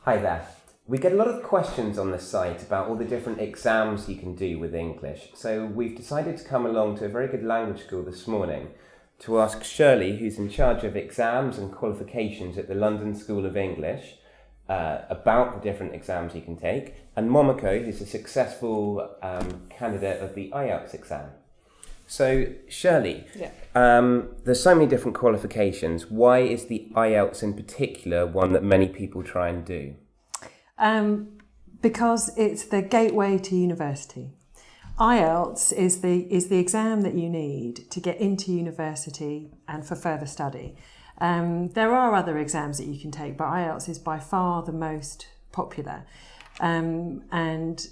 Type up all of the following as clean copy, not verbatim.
Hi there. We get a lot of questions on the site about all the different exams you can do with English. So we've decided to come along to a very good language school this morning to ask Shirley, who's in charge of exams and qualifications at the London School of English, about the different exams you can take, and Momoko, who's a successful candidate of the IELTS exam. So, Shirley, there's so many different qualifications. Why is the IELTS in particular one that many people try and do? Because it's the gateway to university. IELTS is the exam that you need to get into university and for further study. There are other exams that you can take, but IELTS is by far the most popular. And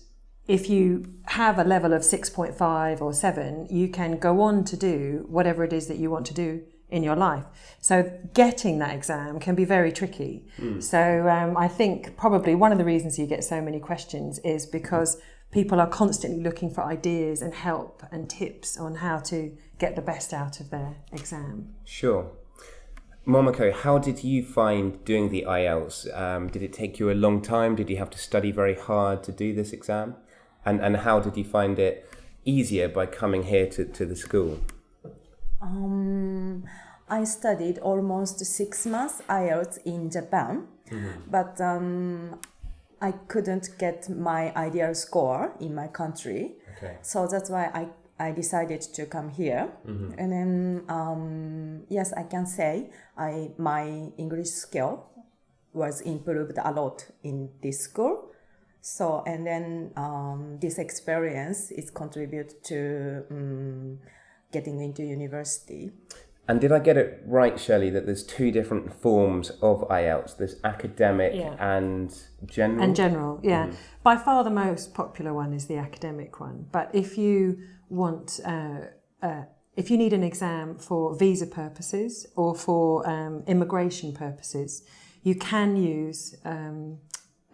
if you have a level of 6.5 or 7, you can go on to do whatever it is that you want to do in your life. So getting that exam can be very tricky. So I think probably one of the reasons you get so many questions is because people are constantly looking for ideas and help and tips on how to get the best out of their exam. Sure. Momoko, how did you find doing the IELTS? Did it take you a long time? Did you have to study very hard to do this exam? And how did you find it easier by coming here to the school? I studied almost 6 months IELTS in Japan, but I couldn't get my ideal score in my country. Okay. So that's why I decided to come here. And then, yes, I can say my English skill was improved a lot in this school. So, and then this experience is contribute to getting into university. And did I get it right, Shirley, that there's two different forms of IELTS? There's academic and general? And general, yeah. By far the most popular one is the academic one. But if you want, if you need an exam for visa purposes or for immigration purposes, you can use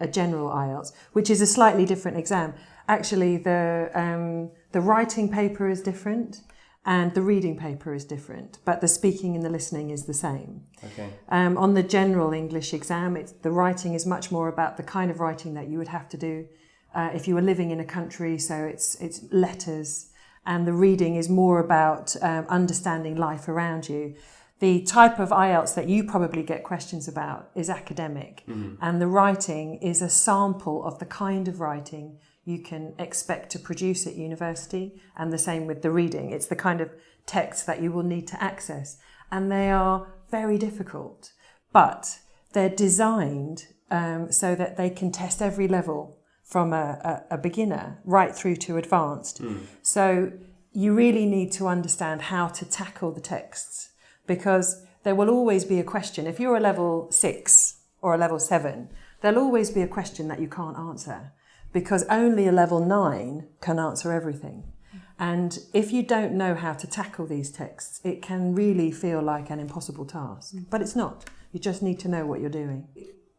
a general IELTS, which is a slightly different exam. Actually, the writing paper is different and the reading paper is different, but the speaking and the listening is the same. Okay. On the general English exam, the writing is much more about the kind of writing that you would have to do if you were living in a country, so it's letters, and the reading is more about understanding life around you. The type of IELTS that you probably get questions about is academic, and the writing is a sample of the kind of writing you can expect to produce at university, and the same with the reading. It's the kind of text that you will need to access, and they are very difficult, but they're designed so that they can test every level from a beginner right through to advanced. So you really need to understand how to tackle the texts, because there will always be a question. If you're a level 6 or a level 7, there'll always be a question that you can't answer, because only a level 9 can answer everything. And if you don't know how to tackle these texts, it can really feel like an impossible task. But it's not. You just need to know what you're doing.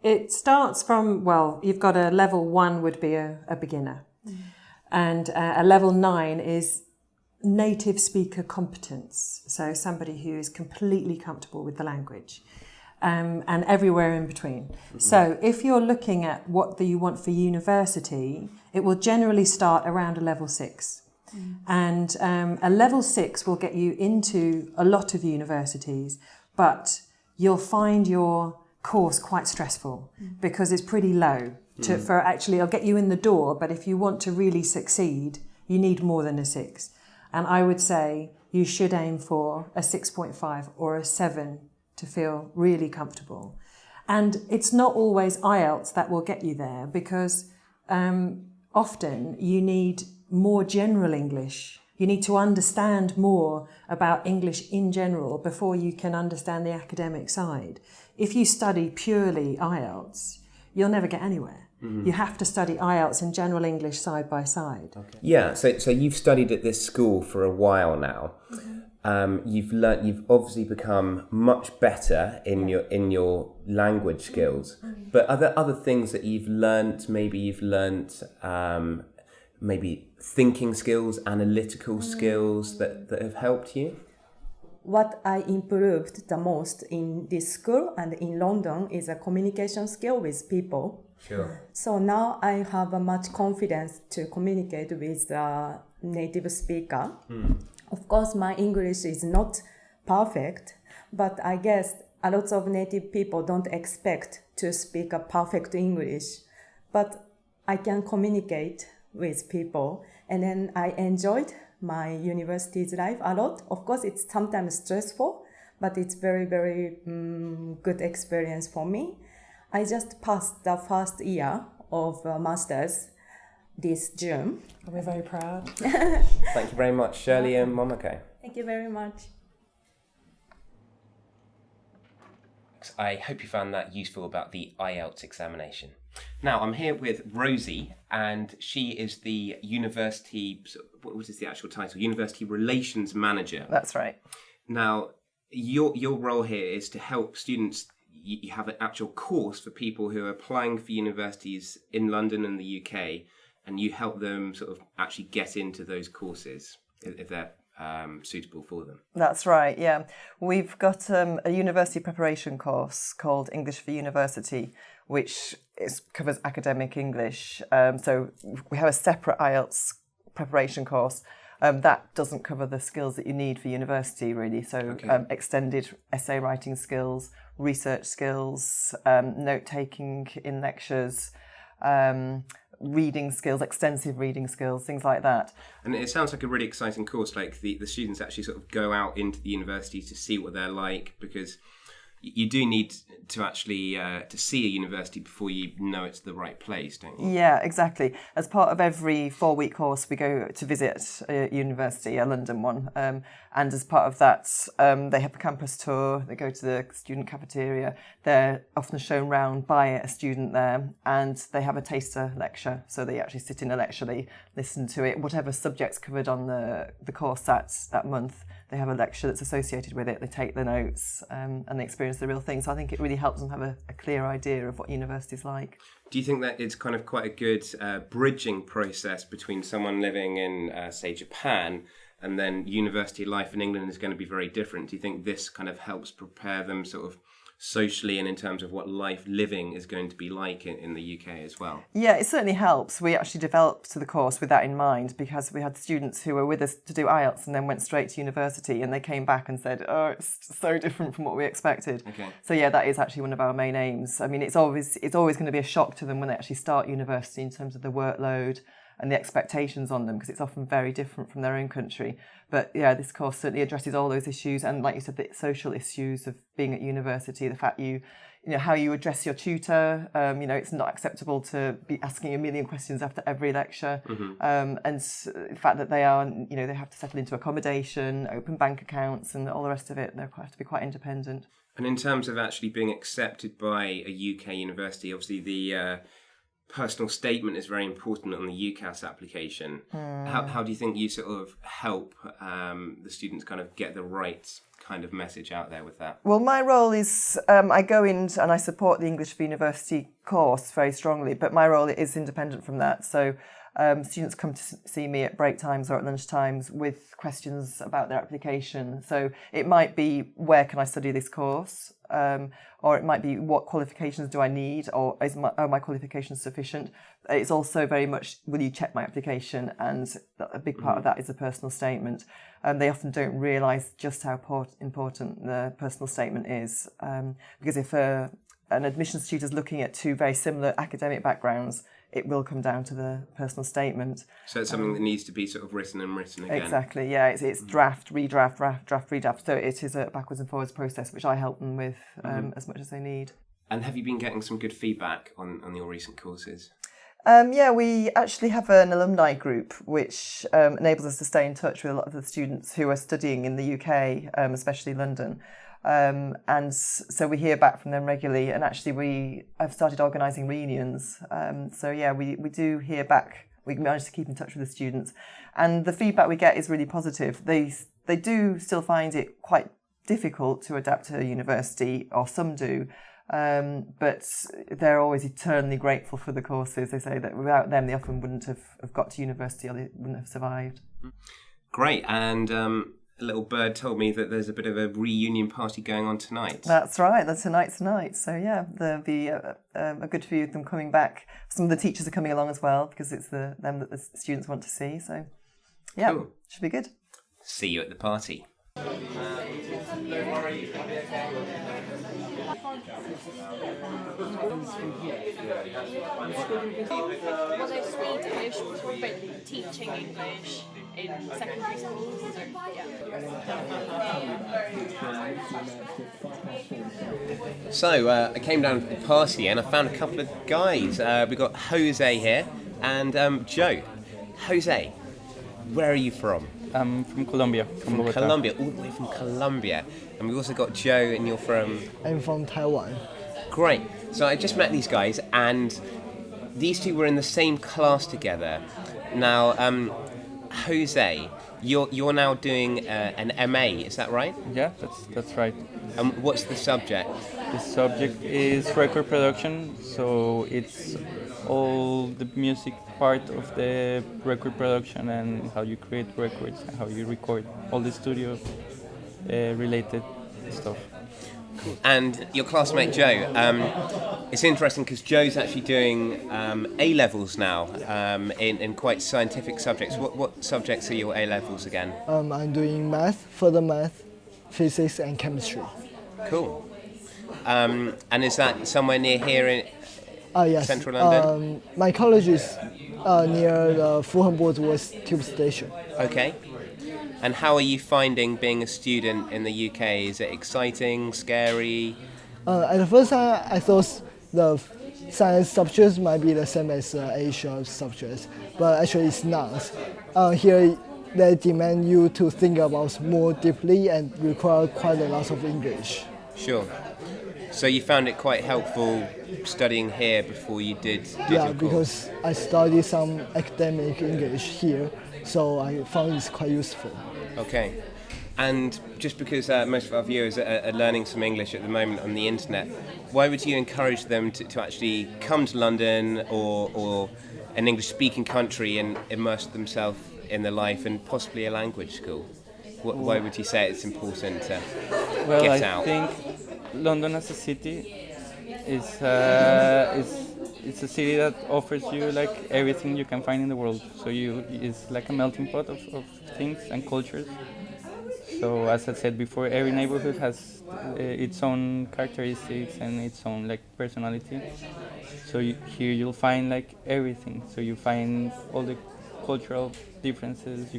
It starts from, well, you've got a level 1 would be a beginner. And a level 9 is native speaker competence. So somebody who is completely comfortable with the language. And everywhere in between. So if you're looking at what you want for university, it will generally start around a level 6. And a level 6 will get you into a lot of universities, but you'll find your course quite stressful because it's pretty low. It'll get you in the door, but if you want to really succeed, you need more than a 6. And I would say you should aim for a 6.5 or a 7 to feel really comfortable. And it's not always IELTS that will get you there, because often you need more general English. You need to understand more about English in general before you can understand the academic side. If you study purely IELTS, you'll never get anywhere. You have to study IELTS and general English side by side. Okay. Yeah, so you've studied at this school for a while now. You've obviously become much better in your language skills. But are there other things that you've learnt? Maybe you've learnt maybe thinking skills, analytical skills that have helped you? What I improved the most in this school and in London is a communication skill with people. Sure. So now I have a much confidence to communicate with the native speaker. Of course, my English is not perfect, but I guess a lot of native people don't expect to speak a perfect English. But I can communicate with people, and then I enjoyed my university's life a lot. Of course, it's sometimes stressful, but it's very, very good experience for me. I just passed the first year of master's this June. We're very proud. Thank you very much, Shirley and Momoko. Thank you very much. I hope you found that useful about the IELTS examination. Now, I'm here with Rosie, and she is the university, what is the actual title? University Relations Manager. That's right. Now, your role here is to help students. You have an actual course for people who are applying for universities in London and the UK, and you help them sort of actually get into those courses if they're suitable for them. That's right, yeah. We've got a university preparation course called English for University, which covers academic English. So we have a separate IELTS preparation course. That doesn't cover the skills that you need for university, really. So extended essay writing skills, research skills, note-taking in lectures, reading skills, extensive reading skills, things like that. And it sounds like a really exciting course, like the students actually sort of go out into the university to see what they're like, because you do need to actually to see a university before you know it's the right place, don't you? Yeah, exactly. As part of every 4-week course, we go to visit a university, a London one. And as part of that, they have a campus tour. They go to the student cafeteria. They're often shown round by a student there, and they have a taster lecture. So they actually sit in a lecture, they listen to it, whatever subjects covered on the course that month. They have a lecture that's associated with it. They take the notes and they experience the real thing. So I think it really helps them have a clear idea of what university's like. Do you think that it's kind of quite a good bridging process between someone living in, say, Japan, and then university life in England is going to be very different? Do you think this kind of helps prepare them sort of socially and in terms of what life living is going to be like in the UK as well? Yeah, it certainly helps. We actually developed the course with that in mind, because we had students who were with us to do IELTS and then went straight to university, and they came back and said, oh, it's so different from what we expected. Okay. So yeah, that is actually one of our main aims. I mean, it's always going to be a shock to them when they actually start university in terms of the workload and the expectations on them, because it's often very different from their own country. But yeah, this course certainly addresses all those issues, and like you said, the social issues of being at university, the fact how you address your tutor, it's not acceptable to be asking a million questions after every lecture, and the fact that they are, they have to settle into accommodation, open bank accounts, and all the rest of it. They have to be quite independent. And in terms of actually being accepted by a UK university, obviously the personal statement is very important on the UCAS application. How do you think you sort of help the students kind of get the right kind of message out there with that? Well, my role is I go in and I support the English for University course very strongly, but my role is independent from that. So students come to see me at break times or at lunch times with questions about their application. So it might be, where can I study this course? Or it might be, what qualifications do I need? Or are my qualifications sufficient? It's also very much, will you check my application? And a big part of that is a personal statement. They often don't realise just how important the personal statement is. Because if an admissions tutor is looking at two very similar academic backgrounds, it will come down to the personal statement. So it's something that needs to be sort of written again. Exactly, yeah. It's draft, redraft, draft, redraft. So it is a backwards and forwards process, which I help them with as much as they need. And have you been getting some good feedback on your recent courses? Yeah, we actually have an alumni group which enables us to stay in touch with a lot of the students who are studying in the UK, especially London. And so we hear back from them regularly, and actually we have started organising reunions. So yeah, we do hear back. We manage to keep in touch with the students, and the feedback we get is really positive. They do still find it quite difficult to adapt to university, or some do, but they're always eternally grateful for the courses. They say that without them, they often wouldn't have got to university, or they wouldn't have survived. Great. And a little bird told me that there's a bit of a reunion party going on tonight. That's right. That's tonight's night. So yeah, there'll be a good few of them coming back. Some of the teachers are coming along as well because it's them that the students want to see. So yeah, Cool. Should be good. See you at the party. Well, there's Swedish, but teaching English in secondary schools. So, yeah. So I came down to the party and I found a couple of guys. We've got Jose here and Joe. Jose, where are you from? I'm from Colombia, from Bogota. Colombia, all the way from Colombia. And we've also got Joe, and you're from? I'm from Taiwan. Great. So I just met these guys, and these two were in the same class together. Now, Jose, you're now doing an MA, is that right? Yeah, that's right. And what's the subject? The subject is record production, so it's all the music part of the record production and how you create records and how you record all the studio related stuff. And your classmate Joe, it's interesting because Joe's actually doing A-levels now in quite scientific subjects. What subjects are your A-levels again? I'm doing further math, physics and chemistry. Cool. And is that somewhere near here in Yes. central London? My college is near the Fulham West Tube Station. Okay. And how are you finding being a student in the UK? Is it exciting, scary? At the first time, I thought the science subjects might be the same as Asia subjects, but actually it's not. Here, they demand you to think about more deeply and require quite a lot of English. Sure. So you found it quite helpful studying here before you did your course? Because I studied some academic English here, so I found it's quite useful. Okay. And just because most of our viewers are learning some English at the moment on the internet, why would you encourage them to actually come to London or an English-speaking country and immerse themselves in the life and possibly a language school? Why would you say it's important to get out? I think London as a city is it's a city that offers you like everything you can find in the world. So it's like a melting pot of things and cultures. So as I said before, every neighborhood has its own characteristics and its own like personality. So here you'll find like everything. So you find all the cultural differences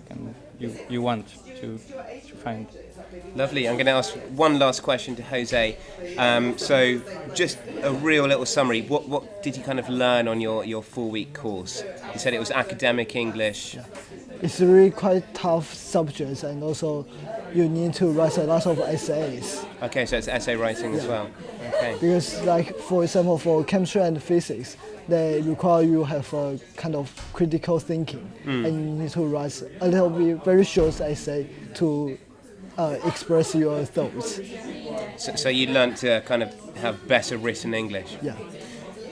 you want to find. Lovely. I'm going to ask one last question to Jose. So just a real little summary. What did you kind of learn on your 4-week course? You said it was academic English. It's really quite tough subjects, and also you need to write a lot of essays. Okay, so it's essay writing as well. Okay. Because, like, for example, for chemistry and physics, they require you have a kind of critical thinking, and you need to write a little bit very short essay to express your thoughts. So you learnt to kind of have better written English. Yeah.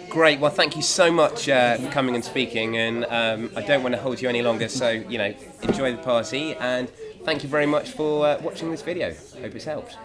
Great. Well, thank you so much for coming and speaking. And I don't want to hold you any longer. So enjoy the party. And thank you very much for watching this video. Hope it's helped.